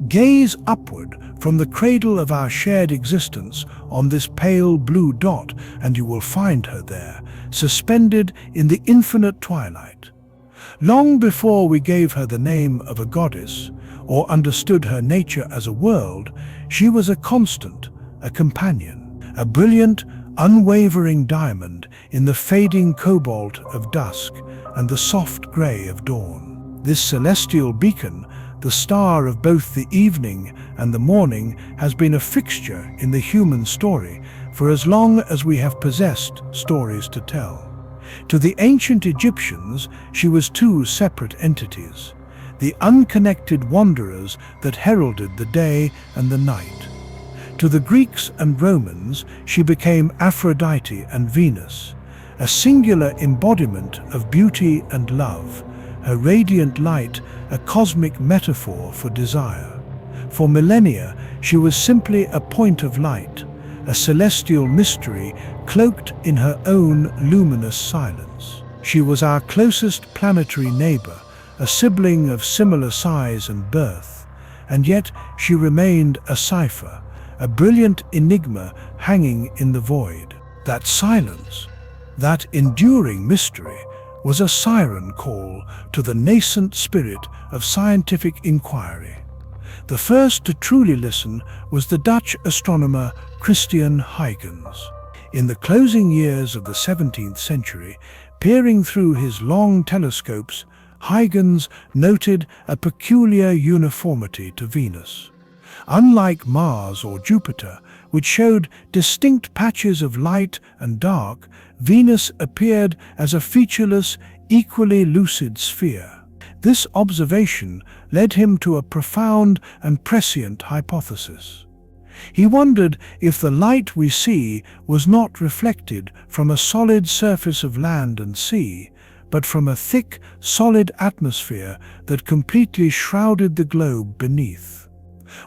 Gaze upward from the cradle of our shared existence on this pale blue dot, and you will find her there, suspended in the infinite twilight. Long before we gave her the name of a goddess, or understood her nature as a world, she was a constant, a companion, a brilliant, unwavering diamond in the fading cobalt of dusk and the soft grey of dawn. This celestial beacon, the star of both the evening and the morning, has been a fixture in the human story for as long as we have possessed stories to tell. To the ancient Egyptians, she was two separate entities, the unconnected wanderers that heralded the day and the night. To the Greeks and Romans, she became Aphrodite and Venus, a singular embodiment of beauty and love, her radiant light a cosmic metaphor for desire. For millennia, she was simply a point of light, a celestial mystery cloaked in her own luminous silence. She was our closest planetary neighbor, a sibling of similar size and birth, and yet she remained a cipher, a brilliant enigma hanging in the void. That silence, that enduring mystery, was a siren call to the nascent spirit of scientific inquiry. The first to truly listen was the Dutch astronomer Christian Huygens. In the closing years of the 17th century, peering through his long telescopes, Huygens noted a peculiar uniformity to Venus. Unlike Mars or Jupiter, which showed distinct patches of light and dark, Venus appeared as a featureless, equally lucid sphere. This observation led him to a profound and prescient hypothesis. He wondered if the light we see was not reflected from a solid surface of land and sea, but from a thick, solid atmosphere that completely shrouded the globe beneath.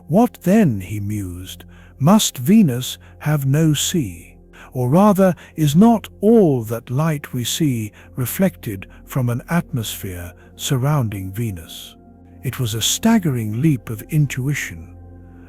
What then, he mused, must Venus have no sea? Or rather, is not all that light we see reflected from an atmosphere surrounding Venus? It was a staggering leap of intuition,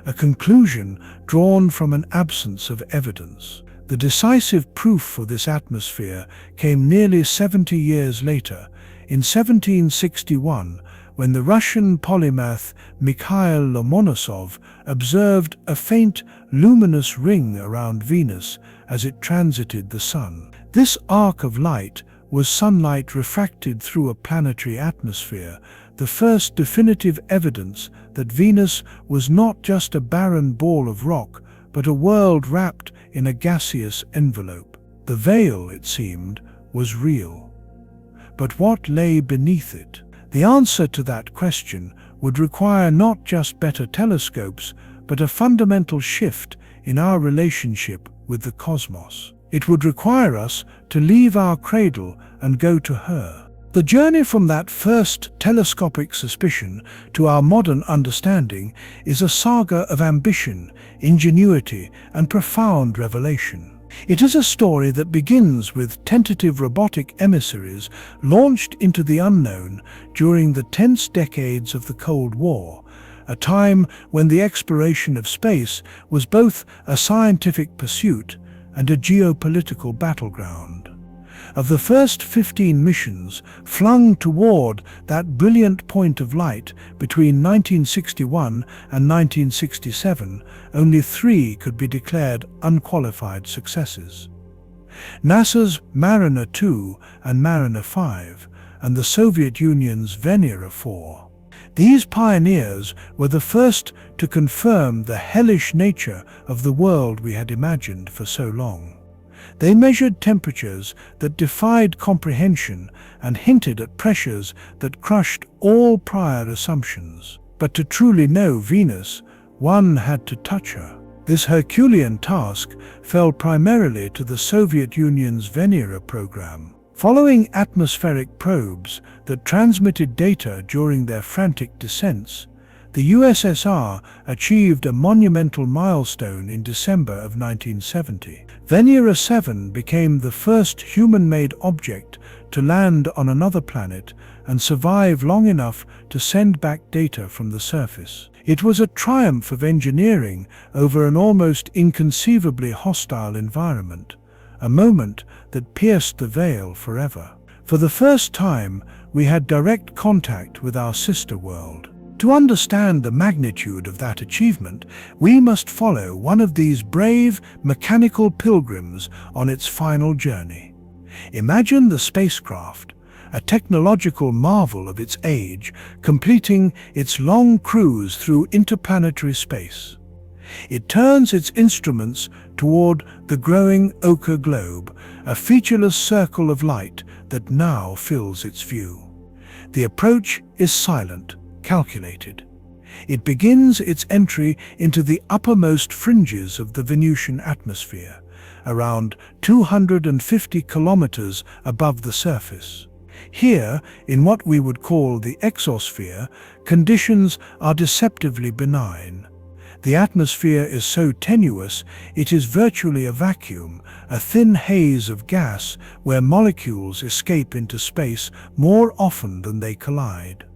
a conclusion drawn from an absence of evidence. The decisive proof for this atmosphere came nearly 70 years later, in 1761, when the Russian polymath Mikhail Lomonosov observed a faint, luminous ring around Venus as it transited the Sun. This arc of light was sunlight refracted through a planetary atmosphere, the first definitive evidence that Venus was not just a barren ball of rock, but a world wrapped in a gaseous envelope. The veil, it seemed, was real. But what lay beneath it? The answer to that question would require not just better telescopes, but a fundamental shift in our relationship with the cosmos. It would require us to leave our cradle and go to her. The journey from that first telescopic suspicion to our modern understanding is a saga of ambition, ingenuity, and profound revelation. It is a story that begins with tentative robotic emissaries launched into the unknown during the tense decades of the Cold War, a time when the exploration of space was both a scientific pursuit and a geopolitical battleground. Of the first 15 missions flung toward that brilliant point of light between 1961 and 1967, only 3 could be declared unqualified successes. NASA's Mariner 2 and Mariner 5, and the Soviet Union's Venera 4. These pioneers were the first to confirm the hellish nature of the world we had imagined for so long. They measured temperatures that defied comprehension and hinted at pressures that crushed all prior assumptions. But to truly know Venus, one had to touch her. This Herculean task fell primarily to the Soviet Union's Venera program. Following atmospheric probes that transmitted data during their frantic descents, the USSR achieved a monumental milestone in December of 1970. Venera 7 became the first human-made object to land on another planet and survive long enough to send back data from the surface. It was a triumph of engineering over an almost inconceivably hostile environment, a moment that pierced the veil forever. For the first time, we had direct contact with our sister world. To understand the magnitude of that achievement, we must follow one of these brave mechanical pilgrims on its final journey. Imagine the spacecraft, a technological marvel of its age, completing its long cruise through interplanetary space. It turns its instruments toward the growing ochre globe, a featureless circle of light that now fills its view. The approach is silent, calculated. It begins its entry into the uppermost fringes of the Venusian atmosphere, around 250 kilometers above the surface. Here, in what we would call the exosphere, conditions are deceptively benign. The atmosphere is so tenuous it is virtually a vacuum, a thin haze of gas where molecules escape into space more often than they collide.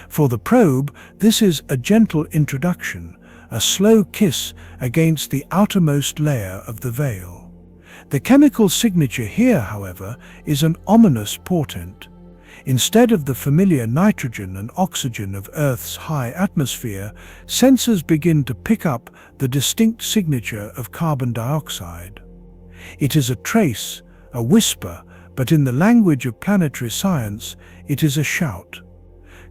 For the probe, this is a gentle introduction, a slow kiss against the outermost layer of the veil. The chemical signature here, however, is an ominous portent. Instead of the familiar nitrogen and oxygen of Earth's high atmosphere, sensors begin to pick up the distinct signature of carbon dioxide. It is a trace, a whisper, but in the language of planetary science, it is a shout.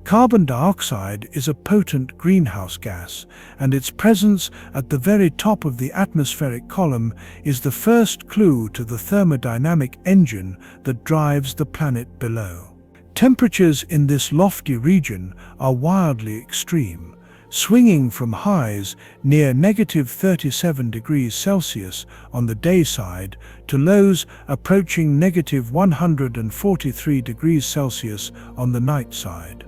Carbon dioxide is a potent greenhouse gas, and its presence at the very top of the atmospheric column is the first clue to the thermodynamic engine that drives the planet below. Temperatures in this lofty region are wildly extreme, swinging from highs near -37 degrees Celsius on the day side to lows approaching -143 degrees Celsius on the night side.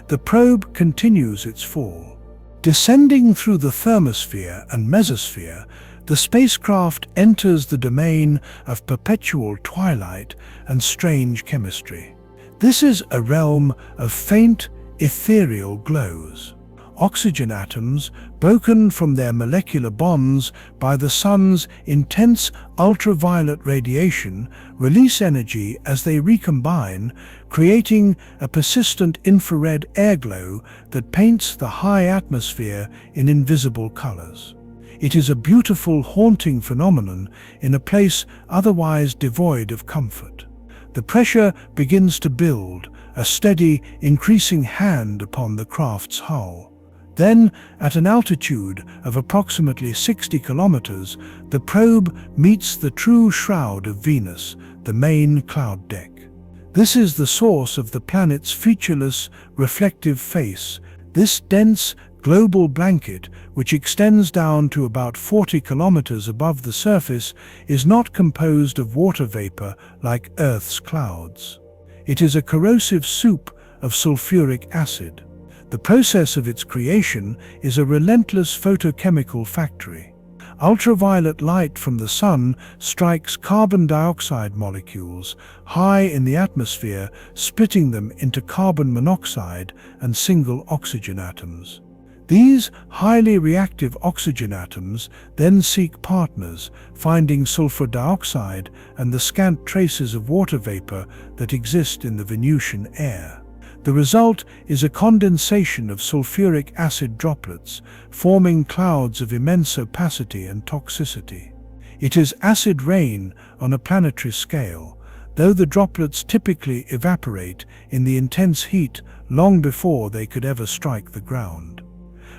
The probe continues its fall. Descending through the thermosphere and mesosphere, the spacecraft enters the domain of perpetual twilight and strange chemistry. This is a realm of faint, ethereal glows. Oxygen atoms, broken from their molecular bonds by the sun's intense ultraviolet radiation, release energy as they recombine, creating a persistent infrared airglow that paints the high atmosphere in invisible colors. It is a beautiful, haunting phenomenon in a place otherwise devoid of comfort. The pressure begins to build, a steady, increasing hand upon the craft's hull. Then, at an altitude of approximately 60 kilometers, the probe meets the true shroud of Venus, the main cloud deck. This is the source of the planet's featureless, reflective face. This dense, global blanket, which extends down to about 40 kilometers above the surface, is not composed of water vapor like Earth's clouds. It is a corrosive soup of sulfuric acid. The process of its creation is a relentless photochemical factory. Ultraviolet light from the sun strikes carbon dioxide molecules high in the atmosphere, splitting them into carbon monoxide and single oxygen atoms. These highly reactive oxygen atoms then seek partners, finding sulfur dioxide and the scant traces of water vapor that exist in the Venusian air. The result is a condensation of sulfuric acid droplets, forming clouds of immense opacity and toxicity. It is acid rain on a planetary scale, though the droplets typically evaporate in the intense heat long before they could ever strike the ground.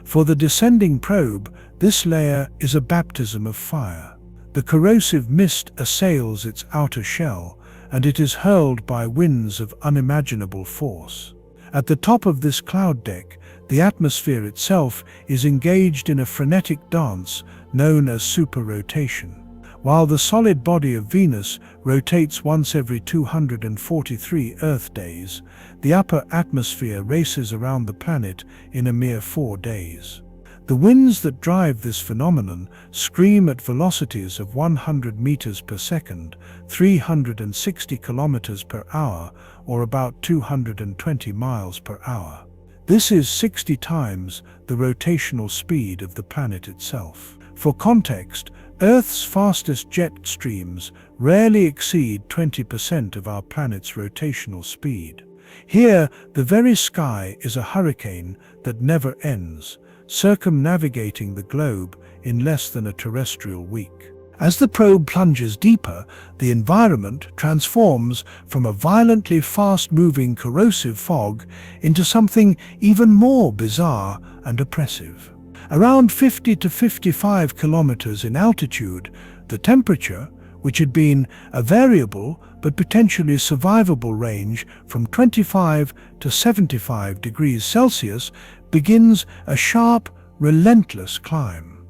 For the descending probe, this layer is a baptism of fire. The corrosive mist assails its outer shell, and it is hurled by winds of unimaginable force. At the top of this cloud deck, the atmosphere itself is engaged in a frenetic dance known as superrotation. While the solid body of Venus rotates once every 243 Earth days, the upper atmosphere races around the planet in a mere 4 days. The winds that drive this phenomenon scream at velocities of 100 meters per second, 360 kilometers per hour, or about 220 miles per hour. This is 60 times the rotational speed of the planet itself. For context, Earth's fastest jet streams rarely exceed 20% of our planet's rotational speed. Here, the very sky is a hurricane that never ends, circumnavigating the globe in less than a terrestrial week. As the probe plunges deeper, the environment transforms from a violently fast-moving corrosive fog into something even more bizarre and oppressive. Around 50 to 55 kilometers in altitude, the temperature, which had been a variable but potentially survivable range from 25 to 75 degrees Celsius, begins a sharp, relentless climb.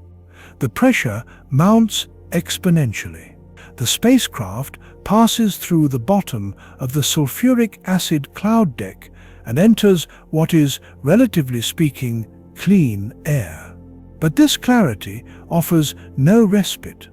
The pressure mounts exponentially. The spacecraft passes through the bottom of the sulfuric acid cloud deck and enters what is, relatively speaking, clean air. But this clarity offers no respite.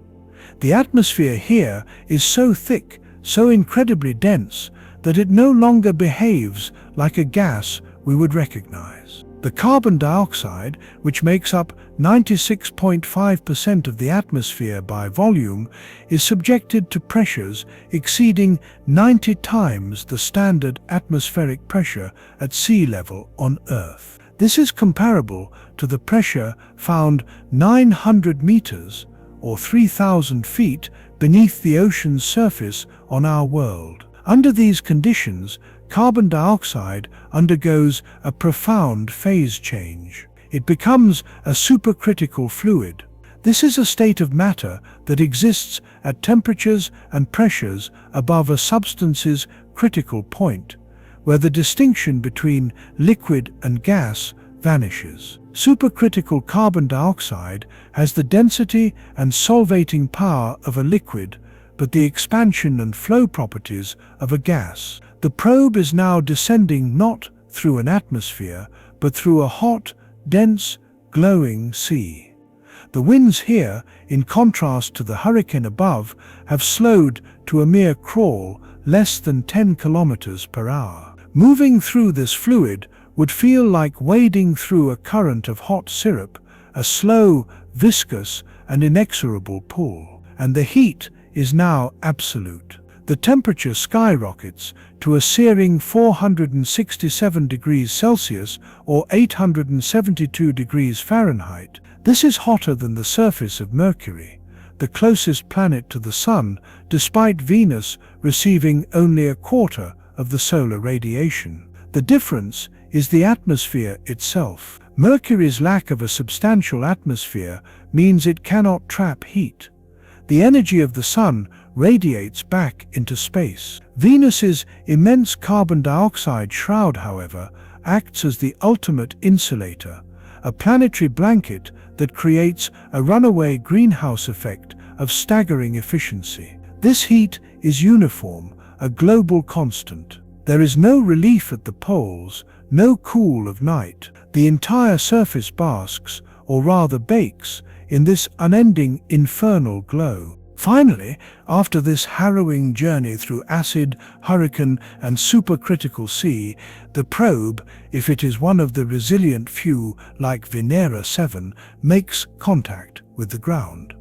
The atmosphere here is so thick, so incredibly dense, that it no longer behaves like a gas we would recognize. The carbon dioxide, which makes up 96.5% of the atmosphere by volume, is subjected to pressures exceeding 90 times the standard atmospheric pressure at sea level on Earth. This is comparable to the pressure found 900 meters or 3,000 feet beneath the ocean's surface on our world. Under these conditions, carbon dioxide undergoes a profound phase change. It becomes a supercritical fluid. This is a state of matter that exists at temperatures and pressures above a substance's critical point, where the distinction between liquid and gas vanishes. Supercritical carbon dioxide has the density and solvating power of a liquid, but the expansion and flow properties of a gas. The probe is now descending not through an atmosphere, but through a hot, dense, glowing sea. The winds here, in contrast to the hurricane above, have slowed to a mere crawl, less than 10 kilometers per hour. Moving through this fluid would feel like wading through a current of hot syrup, a slow, viscous, and inexorable pull. And the heat is now absolute. The temperature skyrockets to a searing 467 degrees Celsius or 872 degrees Fahrenheit. This is hotter than the surface of Mercury, the closest planet to the Sun, despite Venus receiving only a quarter of the solar radiation. The difference is the atmosphere itself. Mercury's lack of a substantial atmosphere means it cannot trap heat. The energy of the Sun radiates back into space. Venus's immense carbon dioxide shroud, however, acts as the ultimate insulator, a planetary blanket that creates a runaway greenhouse effect of staggering efficiency. This heat is uniform, a global constant. There is no relief at the poles, no cool of night. The entire surface basks, or rather bakes, in this unending infernal glow. Finally, after this harrowing journey through acid, hurricane, and supercritical sea, the probe, if it is one of the resilient few like Venera 7, makes contact with the ground.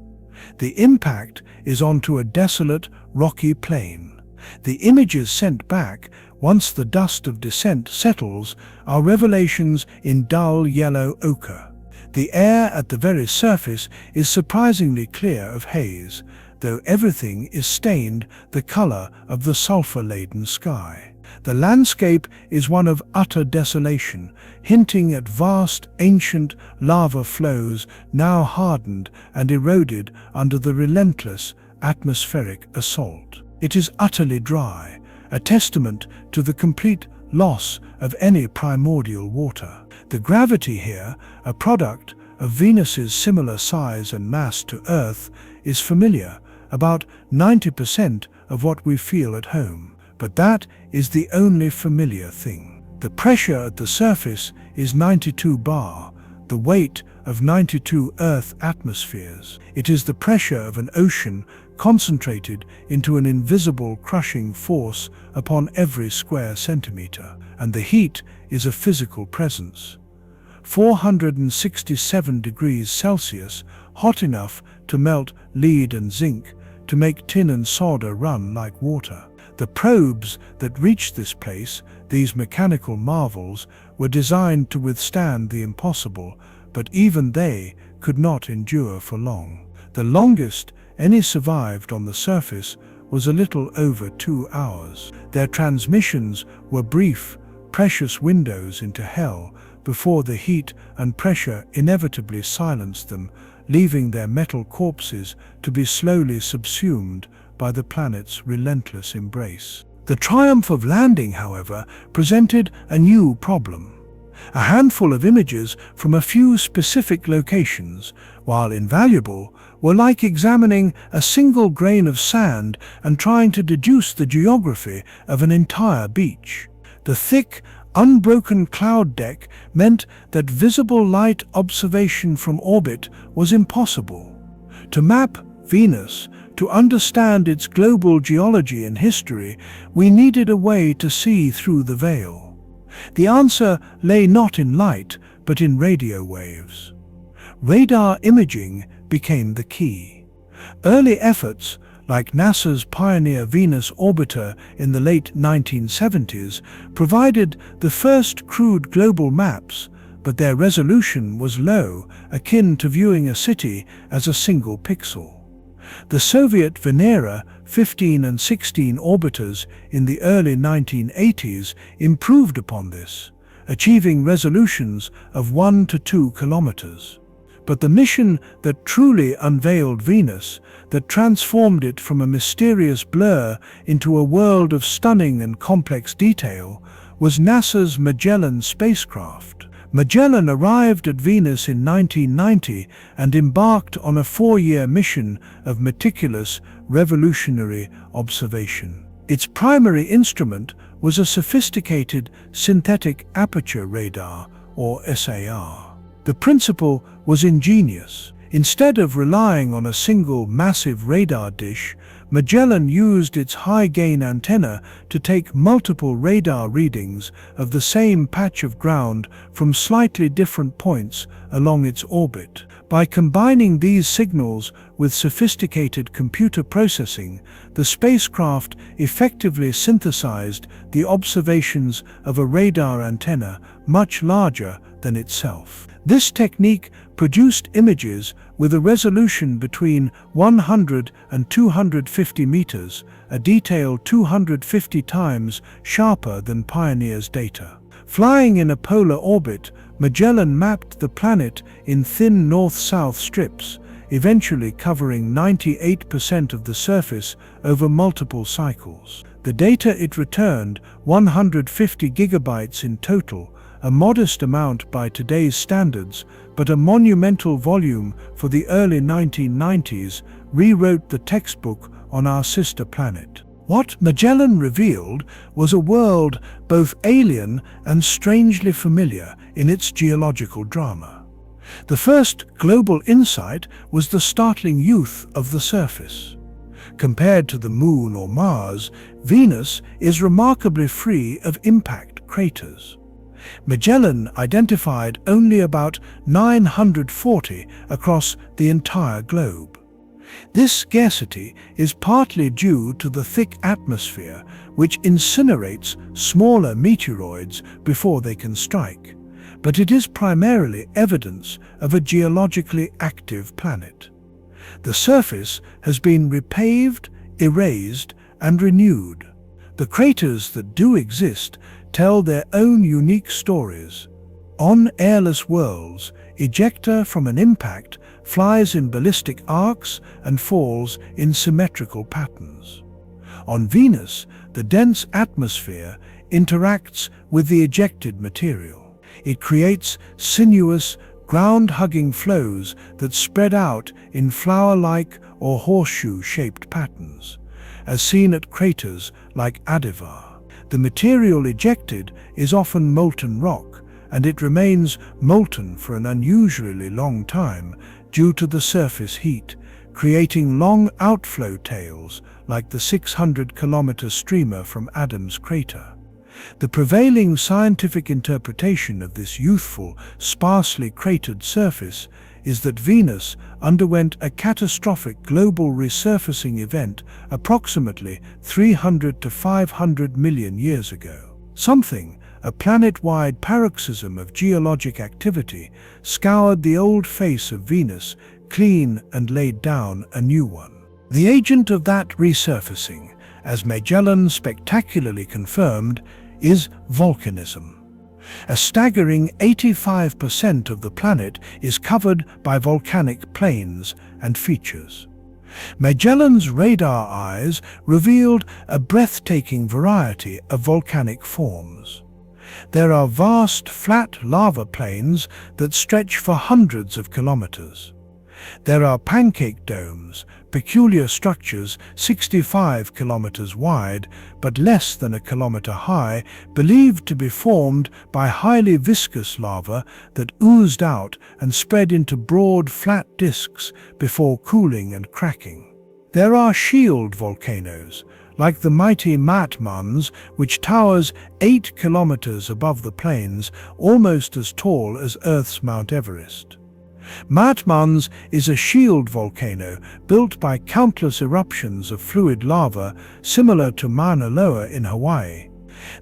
The impact is onto a desolate, rocky plain. The images sent back, once the dust of descent settles, are revelations in dull yellow ochre. The air at the very surface is surprisingly clear of haze, though everything is stained the color of the sulfur-laden sky. The landscape is one of utter desolation, hinting at vast, ancient lava flows now hardened and eroded under the relentless atmospheric assault. It is utterly dry, a testament to the complete loss of any primordial water. The gravity here, a product of Venus's similar size and mass to Earth, is familiar, about 90% of what we feel at home. But that is the only familiar thing. The pressure at the surface is 92 bar, the weight of 92 Earth atmospheres. It is the pressure of an ocean concentrated into an invisible crushing force upon every square centimeter. And the heat is a physical presence. 467 degrees Celsius, hot enough to melt lead and zinc, to make tin and solder run like water. The probes that reached this place, these mechanical marvels, were designed to withstand the impossible, but even they could not endure for long. The longest any survived on the surface was a little over 2 hours. Their transmissions were brief, precious windows into hell before the heat and pressure inevitably silenced them, leaving their metal corpses to be slowly subsumed by the planet's relentless embrace. The triumph of landing, however, presented a new problem. A handful of images from a few specific locations, while invaluable, were like examining a single grain of sand and trying to deduce the geography of an entire beach. The thick, unbroken cloud deck meant that visible light observation from orbit was impossible. To map Venus, to understand its global geology and history, we needed a way to see through the veil. The answer lay not in light, but in radio waves. Radar imaging became the key. Early efforts, like NASA's Pioneer Venus orbiter in the late 1970s, provided the first crude global maps, but their resolution was low, akin to viewing a city as a single pixel. The Soviet Venera 15 and 16 orbiters in the early 1980s improved upon this, achieving resolutions of 1 to 2 kilometers. But the mission that truly unveiled Venus, that transformed it from a mysterious blur into a world of stunning and complex detail, was NASA's Magellan spacecraft. Magellan arrived at Venus in 1990 and embarked on a 4-year mission of meticulous, revolutionary observation. Its primary instrument was a sophisticated synthetic aperture radar, or SAR. The principle was ingenious. Instead of relying on a single massive radar dish, Magellan used its high-gain antenna to take multiple radar readings of the same patch of ground from slightly different points along its orbit. By combining these signals with sophisticated computer processing, the spacecraft effectively synthesized the observations of a radar antenna much larger than itself. This technique produced images with a resolution between 100 and 250 meters, a detail 250 times sharper than Pioneer's data. Flying in a polar orbit, Magellan mapped the planet in thin north-south strips, eventually covering 98% of the surface over multiple cycles. The data it returned, 150 gigabytes in total, a modest amount by today's standards, but a monumental volume for the early 1990s, rewrote the textbook on our sister planet. What Magellan revealed was a world both alien and strangely familiar in its geological drama. The first global insight was the startling youth of the surface. Compared to the Moon or Mars, Venus is remarkably free of impact craters. Magellan identified only about 940 across the entire globe. This scarcity is partly due to the thick atmosphere, which incinerates smaller meteoroids before they can strike, but it is primarily evidence of a geologically active planet. The surface has been repaved, erased, and renewed. The craters that do exist tell their own unique stories. On airless worlds, ejecta from an impact flies in ballistic arcs and falls in symmetrical patterns. On Venus, the dense atmosphere interacts with the ejected material. It creates sinuous, ground-hugging flows that spread out in flower-like or horseshoe-shaped patterns, as seen at craters like Adivar. The material ejected is often molten rock, and it remains molten for an unusually long time due to the surface heat, creating long outflow tails like the 600-kilometer streamer from Adam's crater. The prevailing scientific interpretation of this youthful, sparsely cratered surface is that Venus underwent a catastrophic global resurfacing event approximately 300 to 500 million years ago. Something, a planet-wide paroxysm of geologic activity, scoured the old face of Venus clean and laid down a new one. The agent of that resurfacing, as Magellan spectacularly confirmed, is volcanism. A staggering 85% of the planet is covered by volcanic plains and features. Magellan's radar eyes revealed a breathtaking variety of volcanic forms. There are vast, flat lava plains that stretch for hundreds of kilometers. There are pancake domes, peculiar structures 65 kilometers wide but less than a kilometer high, believed to be formed by highly viscous lava that oozed out and spread into broad, flat disks before cooling and cracking. There are shield volcanoes, like the mighty Matmans, which towers 8 kilometers above the plains, almost as tall as Earth's Mount Everest. Matmans is a shield volcano built by countless eruptions of fluid lava similar to Mauna Loa in Hawaii.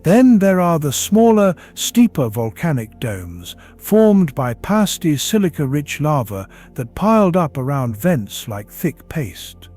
Then there are the smaller, steeper volcanic domes formed by pasty silica-rich lava that piled up around vents like thick paste.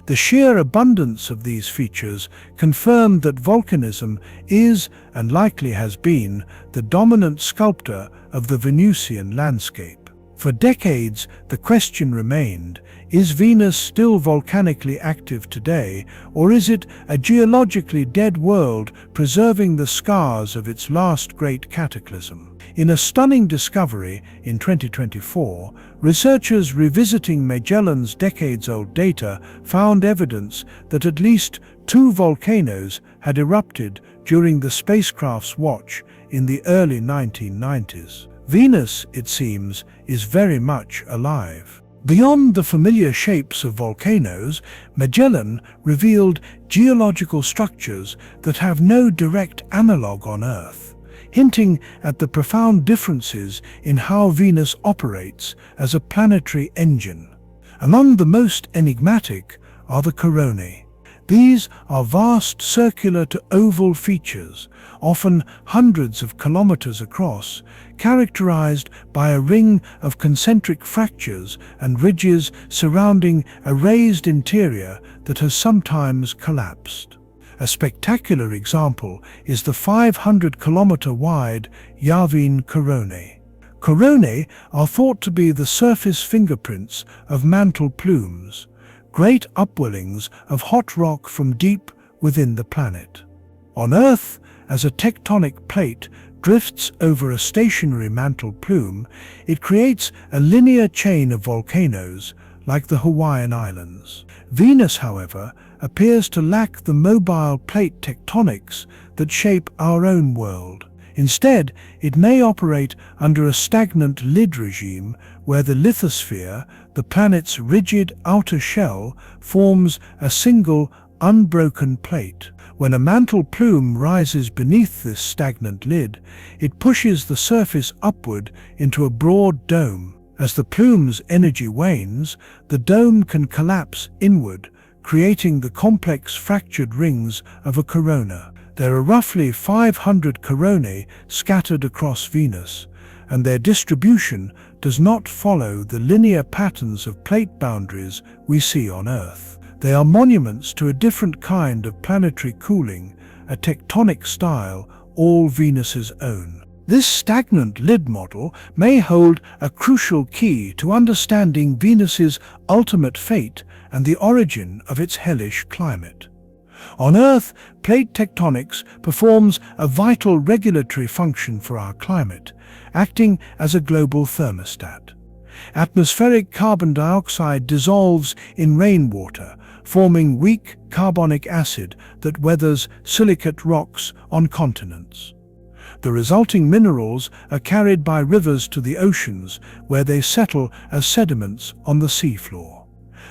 The sheer abundance of these features confirmed that volcanism is, and likely has been, the dominant sculptor of the Venusian landscape. For decades, the question remained, is Venus still volcanically active today, or is it a geologically dead world preserving the scars of its last great cataclysm? In a stunning discovery in 2024, researchers revisiting Magellan's decades-old data found evidence that at least 2 volcanoes had erupted during the spacecraft's watch in the early 1990s. Venus, it seems, is very much alive. Beyond the familiar shapes of volcanoes, Magellan revealed geological structures that have no direct analogue on Earth, hinting at the profound differences in how Venus operates as a planetary engine. Among the most enigmatic are the coronae. These are vast circular to oval features, often hundreds of kilometers across, characterized by a ring of concentric fractures and ridges surrounding a raised interior that has sometimes collapsed. A spectacular example is the 500-kilometer-wide Yavin coronae. Coronae are thought to be the surface fingerprints of mantle plumes, great upwellings of hot rock from deep within the planet. On Earth, as a tectonic plate drifts over a stationary mantle plume, it creates a linear chain of volcanoes like the Hawaiian Islands. Venus, however, appears to lack the mobile plate tectonics that shape our own world. Instead, it may operate under a stagnant lid regime where the lithosphere, the planet's rigid outer shell, forms a single, unbroken plate. When a mantle plume rises beneath this stagnant lid, it pushes the surface upward into a broad dome. As the plume's energy wanes, the dome can collapse inward, creating the complex fractured rings of a corona. There are roughly 500 coronae scattered across Venus, and their distribution does not follow the linear patterns of plate boundaries we see on Earth. They are monuments to a different kind of planetary cooling, a tectonic style all Venus's own. This stagnant lid model may hold a crucial key to understanding Venus's ultimate fate and the origin of its hellish climate. On Earth, plate tectonics performs a vital regulatory function for our climate, acting as a global thermostat. Atmospheric carbon dioxide dissolves in rainwater, forming weak carbonic acid that weathers silicate rocks on continents. The resulting minerals are carried by rivers to the oceans, where they settle as sediments on the seafloor.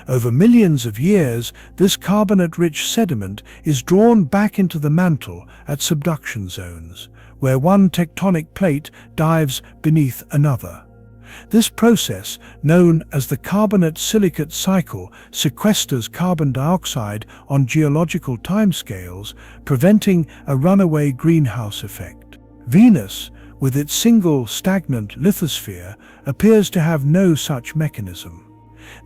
Over millions of years, this carbonate-rich sediment is drawn back into the mantle at subduction zones, where one tectonic plate dives beneath another. This process, known as the carbonate-silicate cycle, sequesters carbon dioxide on geological timescales, preventing a runaway greenhouse effect. Venus, with its single stagnant lithosphere, appears to have no such mechanism.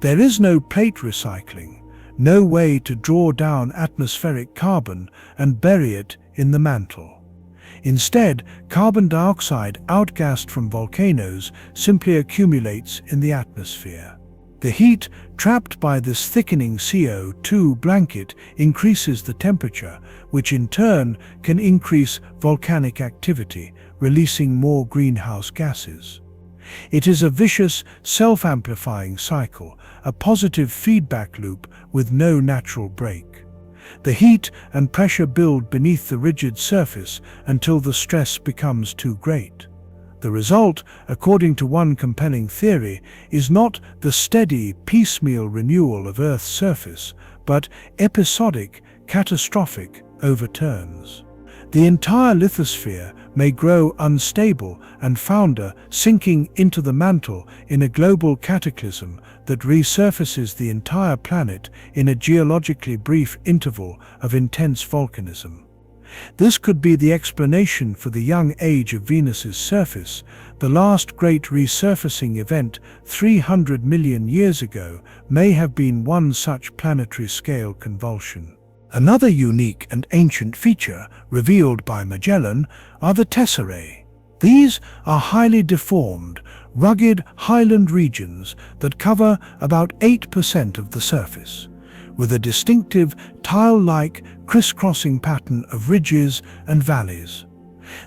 There is no plate recycling, no way to draw down atmospheric carbon and bury it in the mantle. Instead, carbon dioxide outgassed from volcanoes simply accumulates in the atmosphere. The heat trapped by this thickening CO2 blanket increases the temperature, which in turn can increase volcanic activity, releasing more greenhouse gases. It is a vicious, self-amplifying cycle, a positive feedback loop with no natural break. The heat and pressure build beneath the rigid surface until the stress becomes too great. The result, according to one compelling theory, is not the steady, piecemeal renewal of Earth's surface, but episodic, catastrophic overturns. The entire lithosphere may grow unstable and founder, sinking into the mantle in a global cataclysm that resurfaces the entire planet in a geologically brief interval of intense volcanism. This could be the explanation for the young age of Venus's surface. The last great resurfacing event 300 million years ago may have been one such planetary-scale convulsion. Another unique and ancient feature revealed by Magellan are the tesserae. These are highly deformed, rugged highland regions that cover about 8% of the surface, with a distinctive tile-like crisscrossing pattern of ridges and valleys.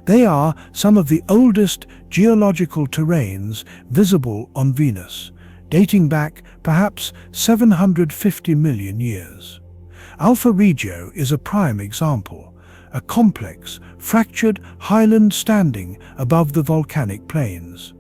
They are some of the oldest geological terrains visible on Venus, dating back perhaps 750 million years. Alpha Regio is a prime example, a complex, fractured highland standing above the volcanic plains.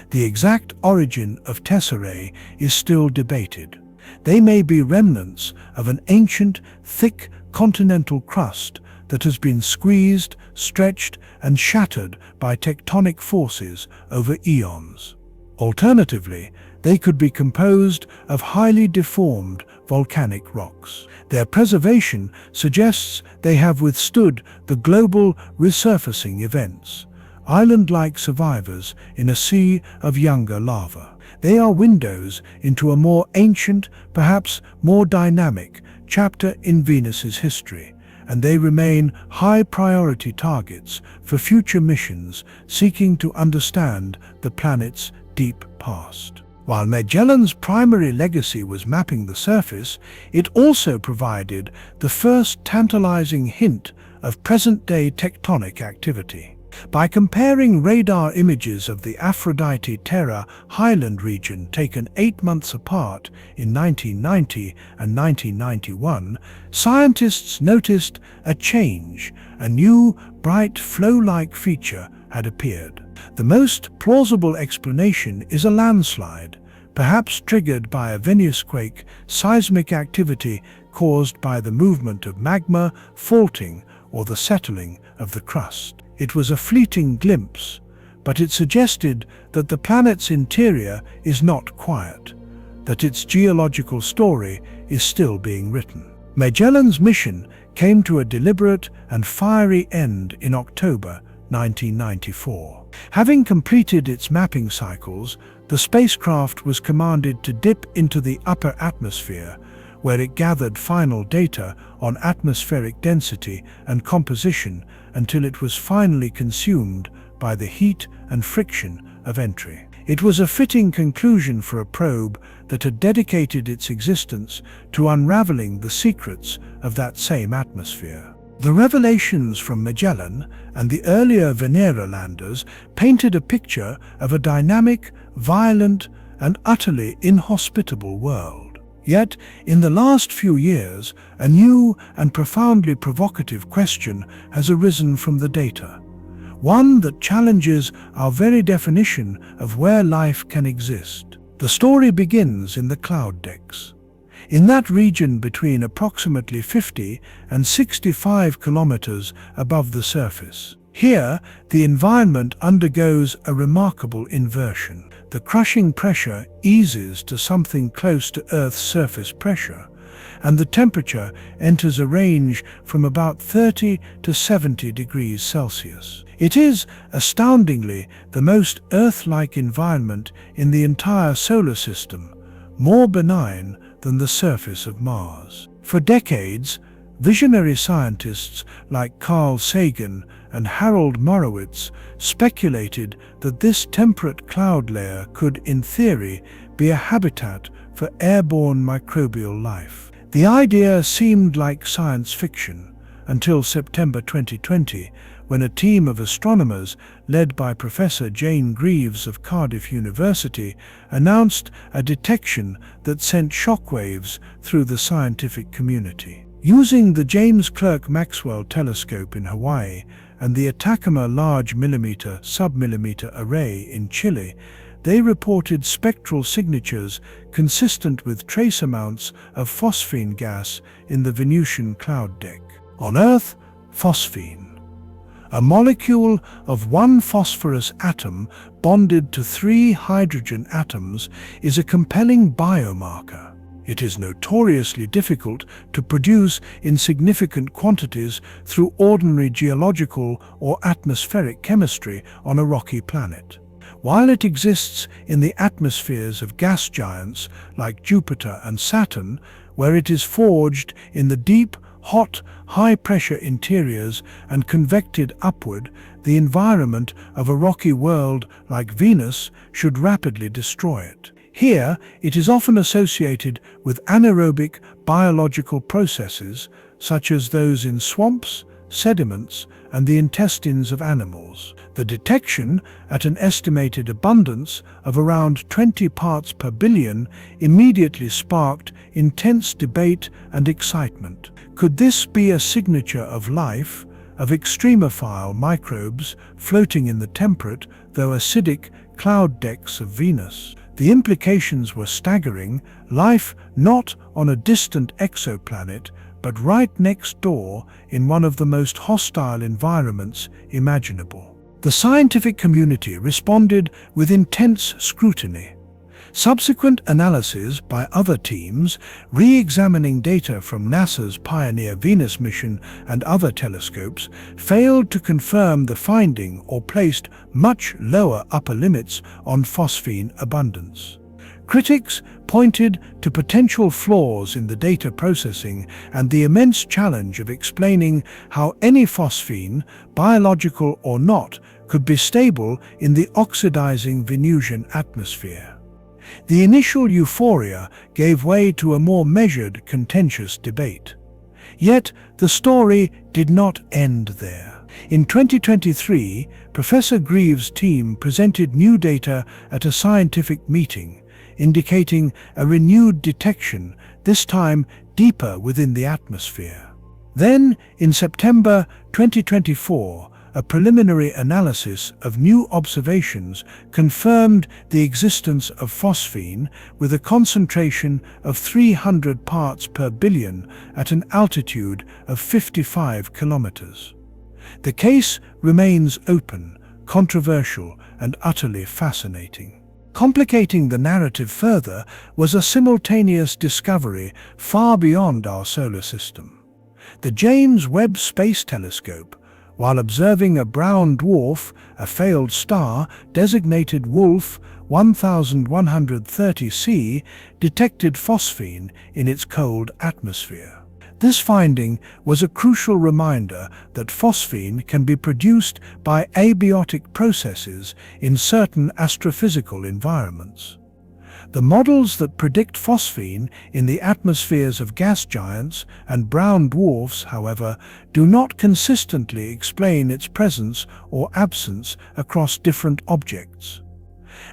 The exact origin of tesserae is still debated. They may be remnants of an ancient, thick continental crust that has been squeezed, stretched, and shattered by tectonic forces over eons. Alternatively, they could be composed of highly deformed volcanic rocks. Their preservation suggests they have withstood the global resurfacing events, island-like survivors in a sea of younger lava. They are windows into a more ancient, perhaps more dynamic, chapter in Venus's history, and they remain high-priority targets for future missions seeking to understand the planet's deep past. While Magellan's primary legacy was mapping the surface, it also provided the first tantalizing hint of present-day tectonic activity. By comparing radar images of the Aphrodite Terra highland region taken 8 months apart in 1990 and 1991, scientists noticed a change. A new, bright, flow-like feature had appeared. The most plausible explanation is a landslide, perhaps triggered by a Venusquake, seismic activity caused by the movement of magma, faulting, or the settling of the crust. It was a fleeting glimpse, but it suggested that the planet's interior is not quiet, that its geological story is still being written. Magellan's mission came to a deliberate and fiery end in October 1994. Having completed its mapping cycles, the spacecraft was commanded to dip into the upper atmosphere, where it gathered final data on atmospheric density and composition until it was finally consumed by the heat and friction of entry. It was a fitting conclusion for a probe that had dedicated its existence to unraveling the secrets of that same atmosphere. The revelations from Magellan and the earlier Venera landers painted a picture of a dynamic, violent, and utterly inhospitable world. Yet, in the last few years, a new and profoundly provocative question has arisen from the data. One that challenges our very definition of where life can exist. The story begins in the cloud decks. in that region between approximately 50 and 65 kilometers above the surface. Here, the environment undergoes a remarkable inversion. The crushing pressure eases to something close to Earth's surface pressure, and the temperature enters a range from about 30 to 70 degrees Celsius. It is, astoundingly, the most Earth-like environment in the entire solar system, more benign than the surface of Mars. For decades, visionary scientists like Carl Sagan and Harold Morowitz speculated that this temperate cloud layer could, in theory, be a habitat for airborne microbial life. The idea seemed like science fiction until September 2020, when a team of astronomers led by Professor Jane Greaves of Cardiff University announced a detection that sent shockwaves through the scientific community. Using the James Clerk Maxwell telescope in Hawaii and the Atacama Large Millimeter Submillimeter Array in Chile, they reported spectral signatures consistent with trace amounts of phosphine gas in the Venusian cloud deck. On Earth, phosphine, a molecule of one phosphorus atom bonded to 3 hydrogen atoms, is a compelling biomarker. It is notoriously difficult to produce in significant quantities through ordinary geological or atmospheric chemistry on a rocky planet. While it exists in the atmospheres of gas giants like Jupiter and Saturn, where it is forged in the deep, hot, high-pressure interiors and convected upward, the environment of a rocky world like Venus should rapidly destroy it. Here, it is often associated with anaerobic biological processes, such as those in swamps, sediments, and the intestines of animals. The detection, at an estimated abundance of around 20 parts per billion, immediately sparked intense debate and excitement. Could this be a signature of life, of extremophile microbes floating in the temperate, though acidic, cloud decks of Venus? The implications were staggering: life not on a distant exoplanet, but right next door in one of the most hostile environments imaginable. The scientific community responded with intense scrutiny. Subsequent analysis by other teams, re-examining data from NASA's Pioneer Venus mission and other telescopes, failed to confirm the finding or placed much lower upper limits on phosphine abundance. Critics pointed to potential flaws in the data processing and the immense challenge of explaining how any phosphine, biological or not, could be stable in the oxidizing Venusian atmosphere. The initial euphoria gave way to a more measured, contentious debate. Yet, the story did not end there. In 2023, Professor Greaves' team presented new data at a scientific meeting, indicating a renewed detection, this time deeper within the atmosphere. Then, in September 2024, a preliminary analysis of new observations confirmed the existence of phosphine with a concentration of 300 parts per billion at an altitude of 55 kilometers. The case remains open, controversial, and utterly fascinating. Complicating the narrative further was a simultaneous discovery far beyond our solar system. The James Webb Space Telescope, while observing a brown dwarf, a failed star designated Wolf 1130c, detected phosphine in its cold atmosphere. This finding was a crucial reminder that phosphine can be produced by abiotic processes in certain astrophysical environments. The models that predict phosphine in the atmospheres of gas giants and brown dwarfs, however, do not consistently explain its presence or absence across different objects.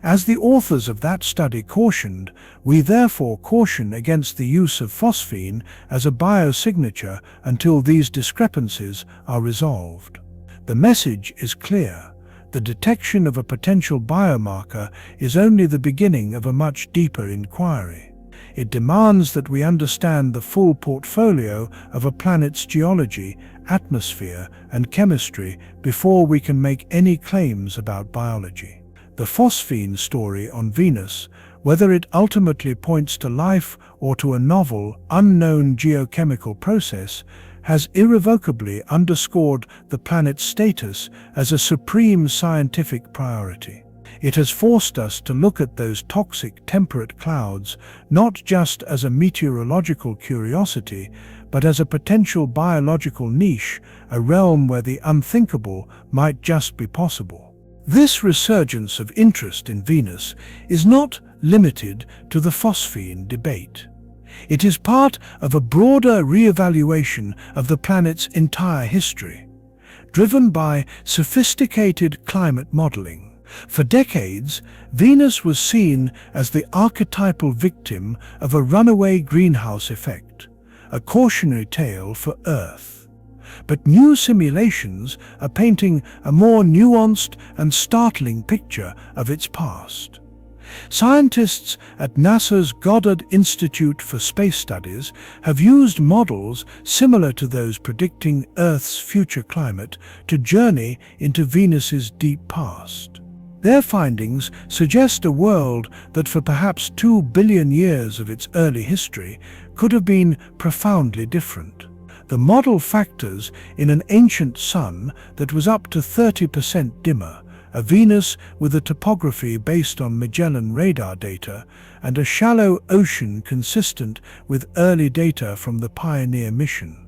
As the authors of that study cautioned, we therefore caution against the use of phosphine as a biosignature until these discrepancies are resolved. The message is clear. The detection of a potential biomarker is only the beginning of a much deeper inquiry. it demands that we understand the full portfolio of a planet's geology, atmosphere, and chemistry before we can make any claims about biology. The phosphine story on Venus, whether it ultimately points to life or to a novel, unknown geochemical process, has irrevocably underscored the planet's status as a supreme scientific priority. It has forced us to look at those toxic temperate clouds not just as a meteorological curiosity, but as a potential biological niche, a realm where the unthinkable might just be possible. This resurgence of interest in Venus is not limited to the phosphine debate. It is part of a broader re-evaluation of the planet's entire history, driven by sophisticated climate modeling. For decades, Venus was seen as the archetypal victim of a runaway greenhouse effect, a cautionary tale for Earth. But new simulations are painting a more nuanced and startling picture of its past. Scientists at NASA's Goddard Institute for Space Studies have used models similar to those predicting Earth's future climate to journey into Venus's deep past. Their findings suggest a world that for perhaps 2 billion years of its early history could have been profoundly different. The model factors in an ancient sun that was up to 30% dimmer, a Venus with a topography based on Magellan radar data, and a shallow ocean consistent with early data from the Pioneer mission.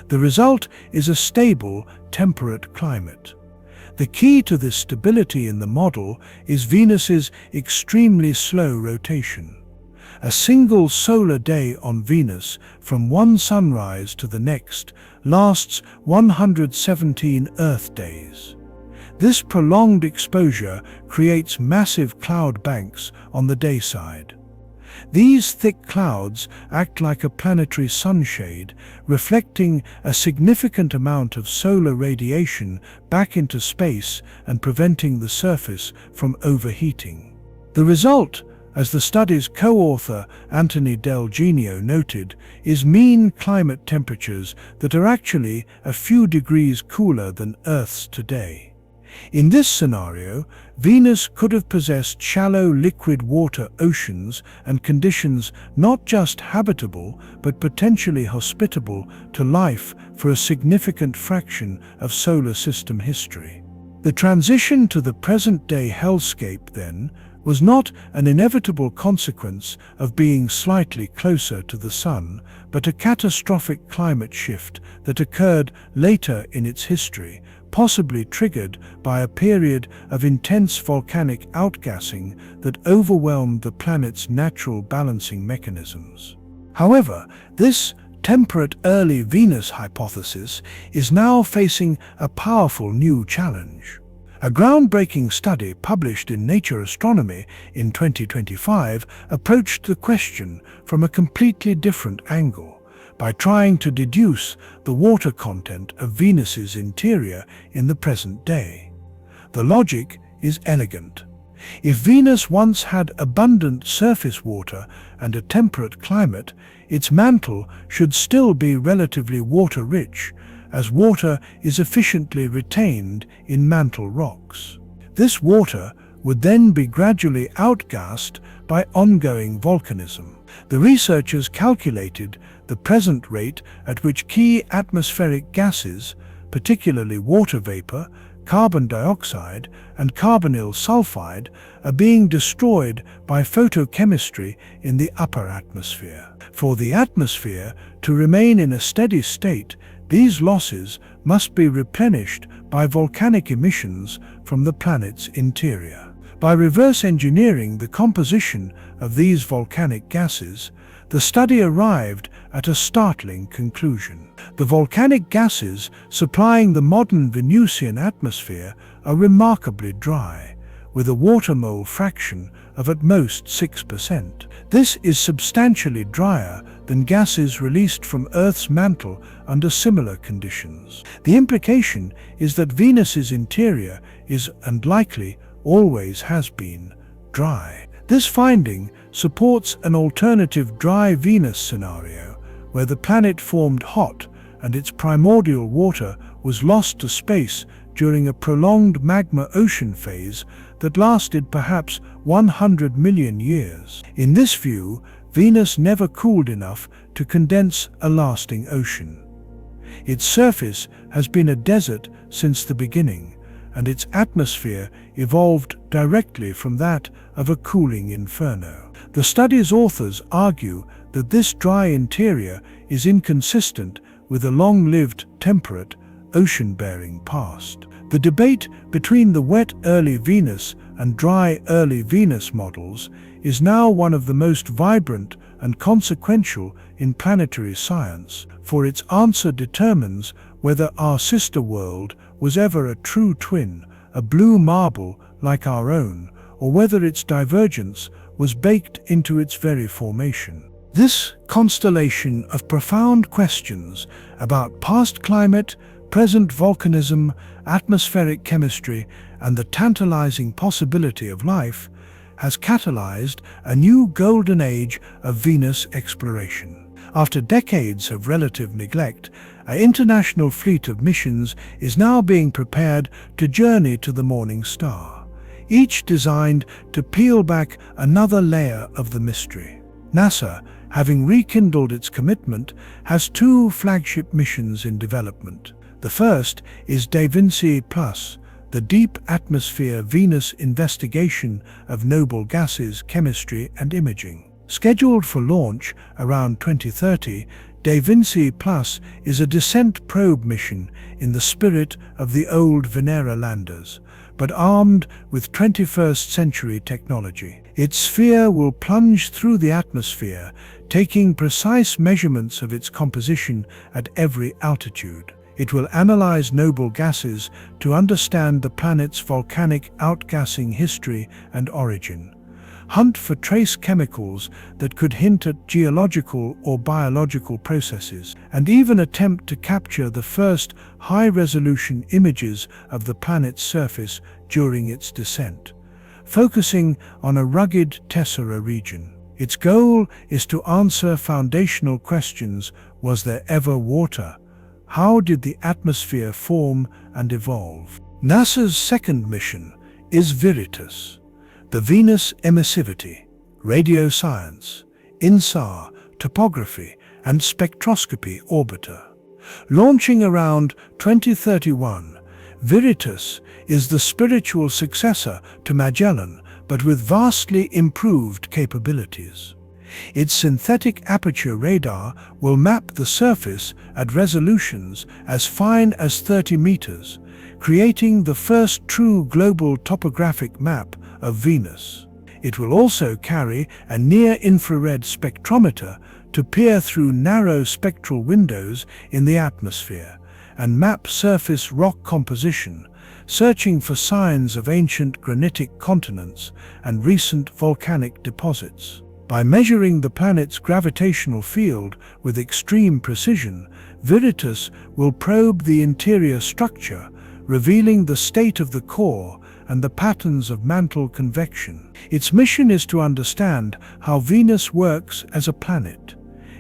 The result is a stable, temperate climate. The key to this stability in the model is Venus's extremely slow rotation. A single solar day on Venus, from one sunrise to the next, lasts 117 Earth days. This prolonged exposure creates massive cloud banks on the day side. These thick clouds act like a planetary sunshade, reflecting a significant amount of solar radiation back into space and preventing the surface from overheating. The result, as the study's co-author Anthony Del Genio noted, is mean climate temperatures that are actually a few degrees cooler than Earth's today. In this scenario, Venus could have possessed shallow liquid water oceans and conditions not just habitable but potentially hospitable to life for a significant fraction of solar system history. The transition to the present-day hellscape, then, was not an inevitable consequence of being slightly closer to the Sun, but a catastrophic climate shift that occurred later in its history, possibly triggered by a period of intense volcanic outgassing that overwhelmed the planet's natural balancing mechanisms. However, this temperate early Venus hypothesis is now facing a powerful new challenge. A groundbreaking study published in Nature Astronomy in 2025 approached the question from a completely different angle, by trying to deduce the water content of Venus's interior in the present day. The logic is elegant. If Venus once had abundant surface water and a temperate climate, its mantle should still be relatively water-rich, as water is efficiently retained in mantle rocks. This water would then be gradually outgassed by ongoing volcanism. The researchers calculated the present rate at which key atmospheric gases, particularly water vapor, carbon dioxide, and carbonyl sulfide, are being destroyed by photochemistry in the upper atmosphere. For the atmosphere to remain in a steady state, these losses must be replenished by volcanic emissions from the planet's interior. By reverse engineering the composition of these volcanic gases, the study arrived at a startling conclusion. The volcanic gases supplying the modern Venusian atmosphere are remarkably dry, with a water mole fraction of at most 6%. This is substantially drier than gases released from Earth's mantle under similar conditions. The implication is that Venus's interior is, and likely always has been, dry. This finding supports an alternative dry Venus scenario where the planet formed hot and its primordial water was lost to space during a prolonged magma ocean phase that lasted perhaps 100 million years. In this view, Venus never cooled enough to condense a lasting ocean. Its surface has been a desert since the beginning, and its atmosphere evolved directly from that of a cooling inferno. The study's authors argue that this dry interior is inconsistent with a long-lived, temperate, ocean-bearing past. The debate between the wet early Venus and dry early Venus models is now one of the most vibrant and consequential in planetary science, for its answer determines whether our sister world was ever a true twin, a blue marble like our own, or whether its divergence was baked into its very formation. This constellation of profound questions about past climate, present volcanism, atmospheric chemistry, and the tantalizing possibility of life has catalyzed a new golden age of Venus exploration. After decades of relative neglect, an international fleet of missions is now being prepared to journey to the morning star, each designed to peel back another layer of the mystery. NASA, having rekindled its commitment, has two flagship missions in development. The first is Da Vinci Plus, the deep atmosphere Venus investigation of noble gases, chemistry, and imaging. Scheduled for launch around 2030, Da Vinci Plus is a descent probe mission in the spirit of the old Venera landers, but armed with 21st century technology. Its sphere will plunge through the atmosphere, taking precise measurements of its composition at every altitude. It will analyze noble gases to understand the planet's volcanic outgassing history and origin, hunt for trace chemicals that could hint at geological or biological processes, and even attempt to capture the first high-resolution images of the planet's surface during its descent, focusing on a rugged tessera region. Its goal is to answer foundational questions: was there ever water? How did the atmosphere form and evolve? NASA's second mission is Veritas, the Venus Emissivity, Radio Science, INSAR, Topography, and Spectroscopy Orbiter. Launching around 2031, Veritas is the spiritual successor to Magellan, but with vastly improved capabilities. Its synthetic aperture radar will map the surface at resolutions as fine as 30 meters, creating the first true global topographic map of Venus. It will also carry a near-infrared spectrometer to peer through narrow spectral windows in the atmosphere and map surface rock composition, searching for signs of ancient granitic continents and recent volcanic deposits. By measuring the planet's gravitational field with extreme precision, Veritas will probe the interior structure, revealing the state of the core and the patterns of mantle convection. Its mission is to understand how Venus works as a planet,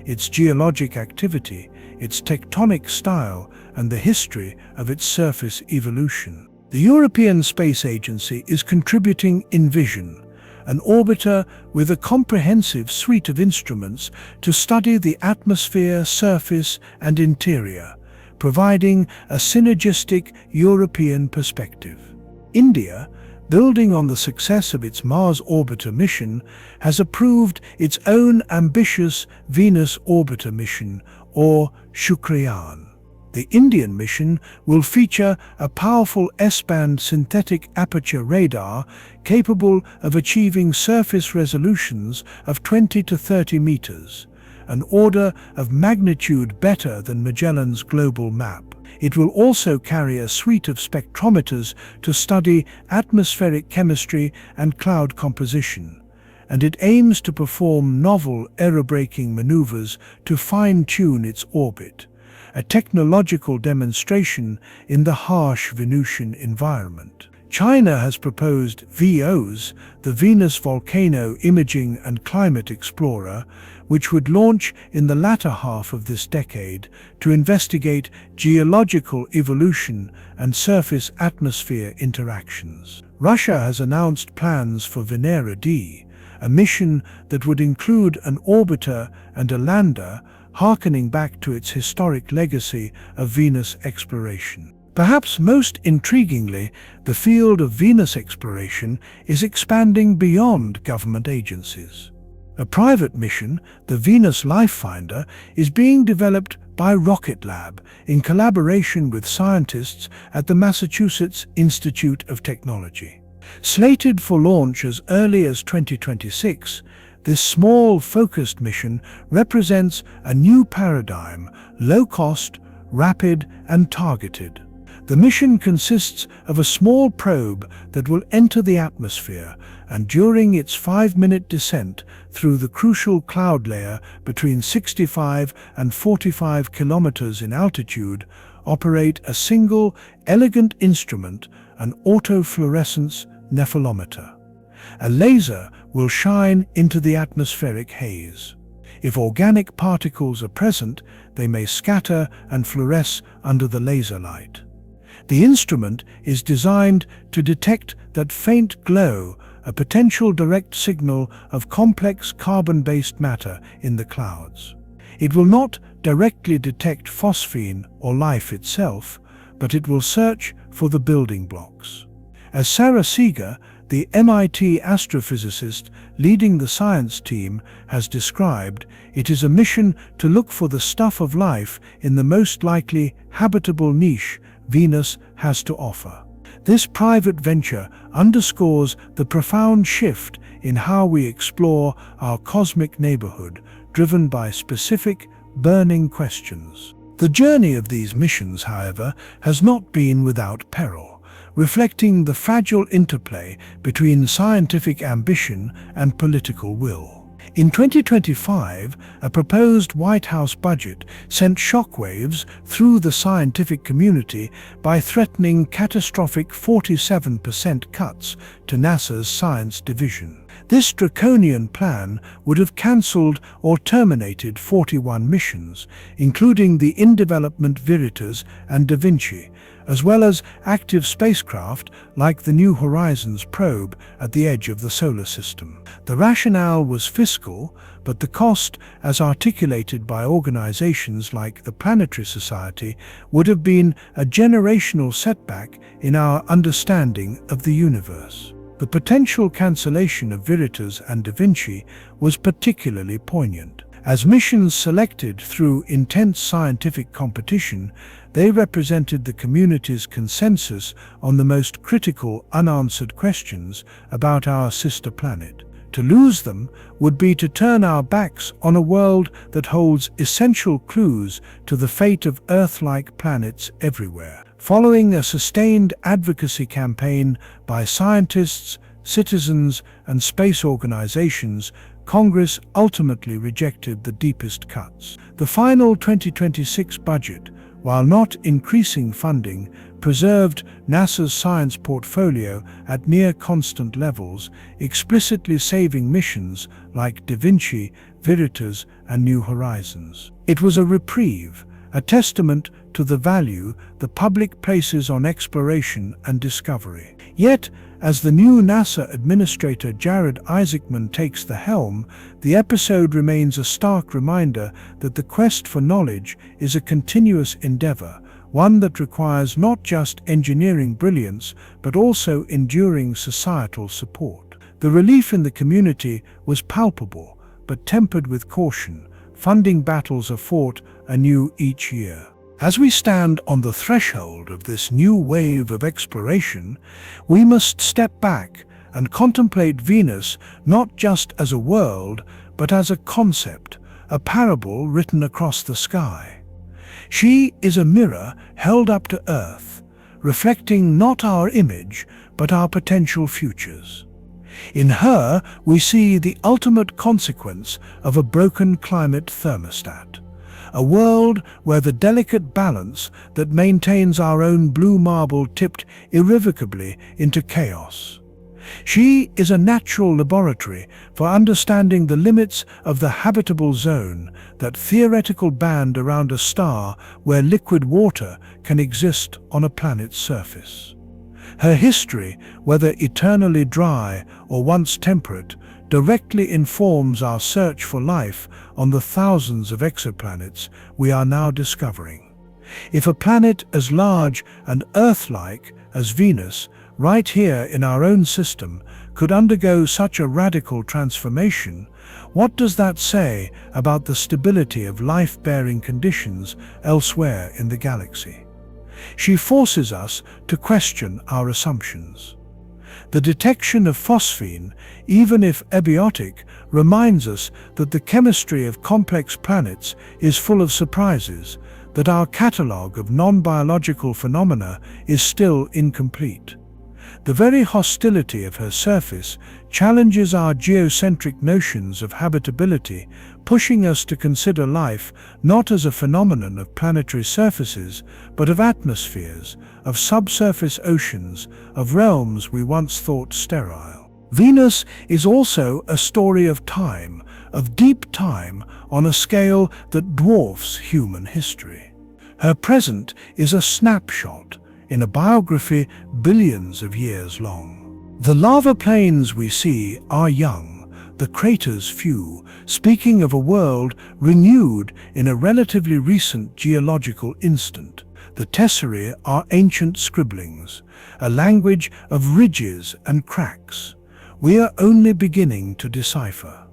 its geologic activity, its tectonic style, and the history of its surface evolution. The European Space Agency is contributing Envision, an orbiter with a comprehensive suite of instruments to study the atmosphere, surface, and interior, providing a synergistic European perspective. India, building on the success of its Mars Orbiter mission, has approved its own ambitious Venus Orbiter mission, or Shukriyan. The Indian mission will feature a powerful S-band synthetic aperture radar capable of achieving surface resolutions of 20 to 30 meters, an order of magnitude better than Magellan's global map. It will also carry a suite of spectrometers to study atmospheric chemistry and cloud composition, and it aims to perform novel aerobraking maneuvers to fine-tune its orbit, a technological demonstration in the harsh Venusian environment. China has proposed VOS, the Venus Volcano Imaging and Climate Explorer, which would launch in the latter half of this decade to investigate geological evolution and surface-atmosphere interactions. Russia has announced plans for Venera D, a mission that would include an orbiter and a lander, harkening back to its historic legacy of Venus exploration. Perhaps most intriguingly, the field of Venus exploration is expanding beyond government agencies. A private mission, the Venus Life Finder, is being developed by Rocket Lab in collaboration with scientists at the Massachusetts Institute of Technology. Slated for launch as early as 2026, this small, focused mission represents a new paradigm, low-cost, rapid, and targeted. The mission consists of a small probe that will enter the atmosphere and during its 5-minute descent through the crucial cloud layer between 65 and 45 kilometers in altitude, operate a single, elegant instrument, an autofluorescence nephelometer. A laser will shine into the atmospheric haze. If organic particles are present, they may scatter and fluoresce under the laser light. The instrument is designed to detect that faint glow, a potential direct signal of complex carbon-based matter in the clouds. It will not directly detect phosphine or life itself, but it will search for the building blocks. As Sarah Seeger, the MIT astrophysicist leading the science team, has described, it is a mission to look for the stuff of life in the most likely habitable niche Venus has to offer. This private venture underscores the profound shift in how we explore our cosmic neighborhood, driven by specific, burning questions. The journey of these missions, however, has not been without peril, reflecting the fragile interplay between scientific ambition and political will. In 2025, a proposed White House budget sent shockwaves through the scientific community by threatening catastrophic 47% cuts to NASA's science division. This draconian plan would have cancelled or terminated 41 missions, including the in-development Veritas and Da Vinci, as well as active spacecraft like the New Horizons probe at the edge of the solar system. The rationale was fiscal, but the cost, as articulated by organizations like the Planetary Society, would have been a generational setback in our understanding of the universe. The potential cancellation of Veritas and Da Vinci was particularly poignant. As missions selected through intense scientific competition, they represented the community's consensus on the most critical unanswered questions about our sister planet. To lose them would be to turn our backs on a world that holds essential clues to the fate of Earth-like planets everywhere. Following a sustained advocacy campaign by scientists, citizens, and space organizations, Congress ultimately rejected the deepest cuts. The final 2026 budget, while not increasing funding, preserved NASA's science portfolio at near constant levels, explicitly saving missions like Da Vinci, Veritas, and New Horizons. It was a reprieve, a testament to the value the public places on exploration and discovery. Yet, as the new NASA Administrator Jared Isaacman takes the helm, the episode remains a stark reminder that the quest for knowledge is a continuous endeavor, one that requires not just engineering brilliance, but also enduring societal support. The relief in the community was palpable, but tempered with caution. Funding battles are fought anew each year. As we stand on the threshold of this new wave of exploration, we must step back and contemplate Venus not just as a world, but as a concept, a parable written across the sky. She is a mirror held up to Earth, reflecting not our image, but our potential futures. In her, we see the ultimate consequence of a broken climate thermostat, a world where the delicate balance that maintains our own blue marble tipped irrevocably into chaos. She is a natural laboratory for understanding the limits of the habitable zone, that theoretical band around a star where liquid water can exist on a planet's surface. Her history, whether eternally dry or once temperate, directly informs our search for life on the thousands of exoplanets we are now discovering. If a planet as large and Earth-like as Venus, right here in our own system, could undergo such a radical transformation, what does that say about the stability of life-bearing conditions elsewhere in the galaxy? She forces us to question our assumptions. The detection of phosphine, even if abiotic, reminds us that the chemistry of complex planets is full of surprises, that our catalogue of non-biological phenomena is still incomplete. The very hostility of her surface challenges our geocentric notions of habitability, pushing us to consider life not as a phenomenon of planetary surfaces, but of atmospheres, of subsurface oceans, of realms we once thought sterile. Venus is also a story of time, of deep time, on a scale that dwarfs human history. Her present is a snapshot in a biography billions of years long. The lava plains we see are young, the craters few, speaking of a world renewed in a relatively recent geological instant. The tesserae are ancient scribblings, a language of ridges and cracks we are only beginning to decipher.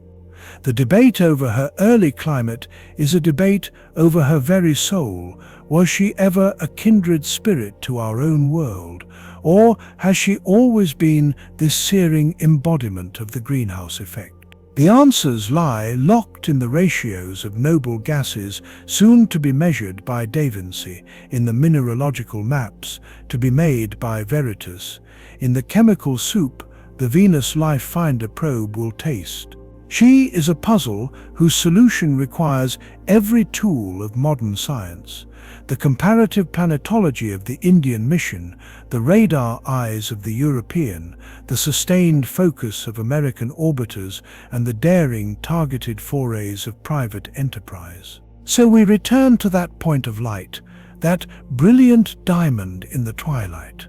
The debate over her early climate is a debate over her very soul. Was she ever a kindred spirit to our own world, or has she always been this searing embodiment of the greenhouse effect? The answers lie locked in the ratios of noble gases soon to be measured by Da Vinci, in the mineralogical maps to be made by Veritas, in the chemical soup the Venus Life Finder probe will taste. She is a puzzle whose solution requires every tool of modern science: the comparative planetology of the Indian mission, the radar eyes of the European, the sustained focus of American orbiters, and the daring, targeted forays of private enterprise. So we return to that point of light, that brilliant diamond in the twilight.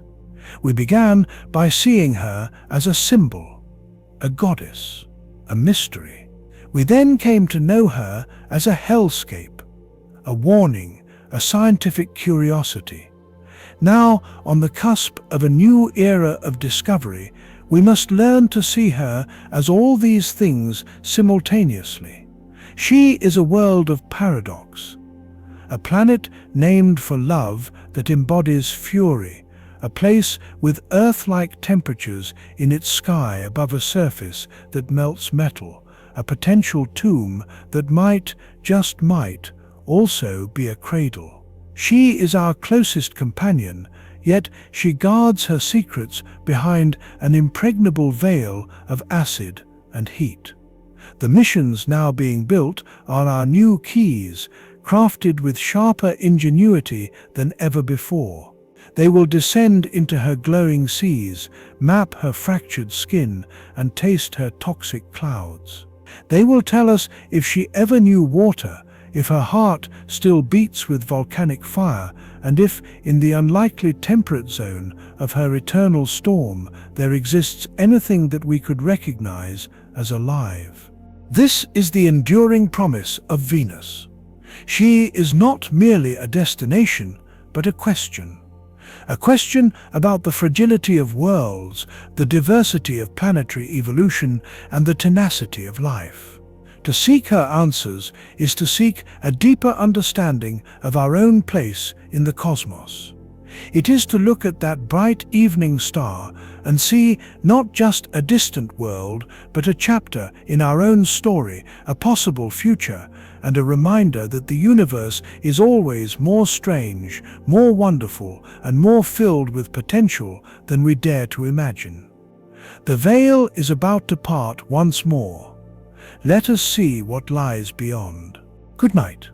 We began by seeing her as a symbol, a goddess, a mystery. We then came to know her as a hellscape, a warning, a scientific curiosity. Now, on the cusp of a new era of discovery, we must learn to see her as all these things simultaneously. She is a world of paradox, a planet named for love that embodies fury, a place with Earth-like temperatures in its sky above a surface that melts metal, a potential tomb that might, just might, also be a cradle. She is our closest companion, yet she guards her secrets behind an impregnable veil of acid and heat. The missions now being built are our new keys, crafted with sharper ingenuity than ever before. They will descend into her glowing seas, map her fractured skin, and taste her toxic clouds. They will tell us if she ever knew water, if her heart still beats with volcanic fire, and if, in the unlikely temperate zone of her eternal storm, there exists anything that we could recognize as alive. This is the enduring promise of Venus. She is not merely a destination, but a question. A question about the fragility of worlds, the diversity of planetary evolution, and the tenacity of life. To seek her answers is to seek a deeper understanding of our own place in the cosmos. It is to look at that bright evening star and see not just a distant world, but a chapter in our own story, a possible future, and a reminder that the universe is always more strange, more wonderful, and more filled with potential than we dare to imagine. The veil is about to part once more. Let us see what lies beyond. Good night.